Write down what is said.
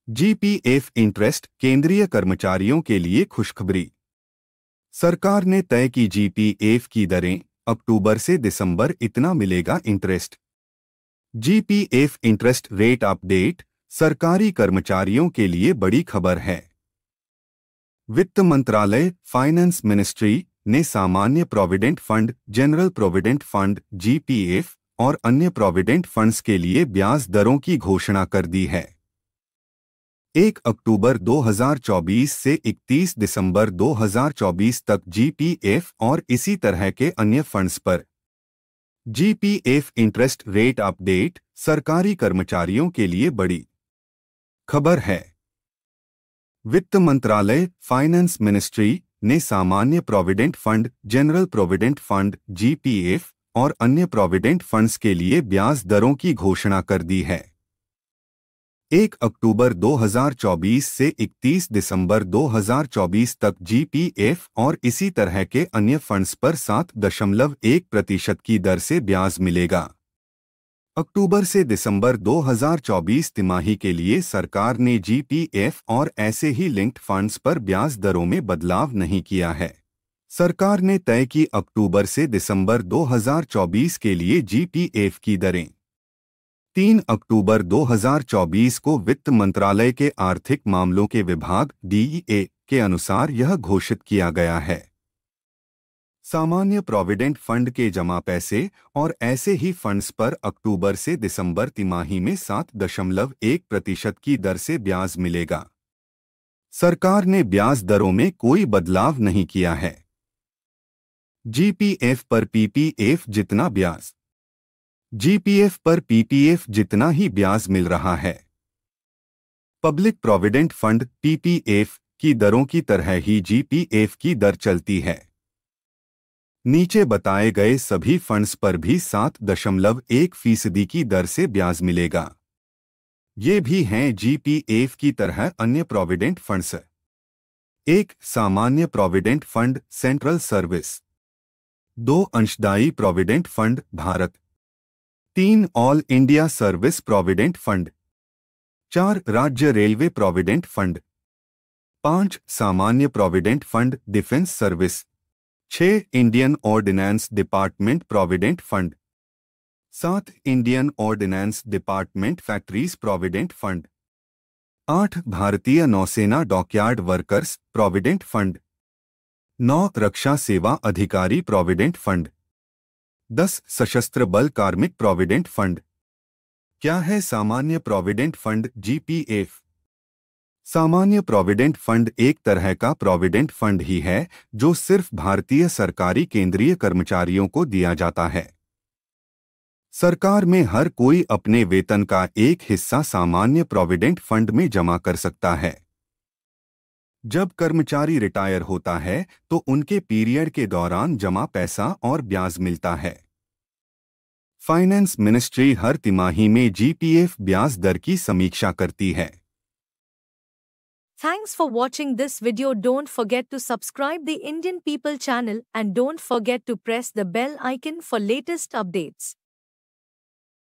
GPF interest केंद्रीय कर्मचारियों के लिए खुशखबरी। सरकार ने तय की जीपीएफ की दरें, अक्टूबर से दिसंबर इतना मिलेगा interest. GPF interest rate update सरकारी कर्मचारियों के लिए बड़ी खबर है। वित्त मंत्रालय फाइनेंस मिनिस्ट्री ने सामान्य provident fund, general provident fund GPF और अन्य प्रोविडेंट फंड्स के लिए ब्याज दरों की घोषणा कर दी है। 1 अक्टूबर 2024 से 31 दिसंबर 2024 तक जीपीएफ और इसी तरह के अन्य फंड्स पर जीपीएफ इंटरेस्ट रेट अपडेट सरकारी कर्मचारियों के लिए बड़ी खबर है। वित्त मंत्रालय फाइनेंस मिनिस्ट्री ने सामान्य provident fund, general provident fund GPF और अन्य प्रोविडेंट फंड्स के लिए ब्याज दरों की घोषणा कर दी है। 1 अक्टूबर 2024 से 31 दिसंबर 2024 तक जीपीएफ और इसी तरह के अन्य फंड्स पर 7.1% की दर से ब्याज मिलेगा। अक्टूबर से दिसंबर 2024 तिमाही के लिए सरकार ने जीपीएफ और ऐसे ही लिंक्ड फंड्स पर ब्याज दरों में बदलाव नहीं किया है। सरकार ने तय की अक्टूबर से दिसंबर 2024 के लिए जीपीएफ की दरें। 3 अक्टूबर 2024 को वित्त मंत्रालय के आर्थिक मामलों के विभाग डीईए के अनुसार यह घोषित किया गया है। सामान्य प्रोविडेंट फंड के जमा पैसे और ऐसे ही फंड्स पर अक्टूबर से दिसंबर तिमाही में 7.1% की दर से ब्याज मिलेगा। सरकार ने ब्याज दरों में कोई बदलाव नहीं किया है। जीपीएफ पर पीपीएफ जितना ब्याज, जीपीएफ पर पीपीएफ जितना ही ब्याज मिल रहा है। पब्लिक प्रोविडेंट फंड पीपीएफ की दरों की तरह ही जीपीएफ की दर चलती है। नीचे बताए गए सभी फंड्स पर भी 7.1% की दर से ब्याज मिलेगा। ये भी हैं जीपीएफ की तरह अन्य प्रोविडेंट फंड्स। 1 सामान्य प्रोविडेंट फंड सेंट्रल सर्विस, 2 अंशदायी provident fund Bharat, 3 all India service provident fund, 4 राज्य रेलवे प्रोविडेंट फंड, 5 सामान्य provident fund defence service, 6 Indian ordinance department provident fund, 7 Indian ordinance department factories provident fund, 8 भारतीय नौसेना dockyard workers provident fund, 9 रक्षा सेवा अधिकारी provident fund, 10 सशस्त्र बल कार्मिक provident fund. क्या है सामान्य प्रोविडेंट फंड जीपीएफ? सामान्य प्रोविडेंट फंड एक तरह का प्रोविडेंट फंड ही है जो सिर्फ भारतीय सरकारी केंद्रीय कर्मचारियों को दिया जाता है। सरकार में हर कोई अपने वेतन का एक हिस्सा सामान्य प्रोविडेंट फंड में जमा कर सकता है। जब कर्मचारी रिटायर होता है तो उनके पीरियड के दौरान जमा पैसा और ब्याज मिलता है। फाइनेंस मिनिस्ट्री हर तिमाही में जीपीएफ ब्याज दर की समीक्षा करती है। Thanks for watching this video. Don't forget to subscribe the Indian People channel and don't forget to press the bell icon for latest updates.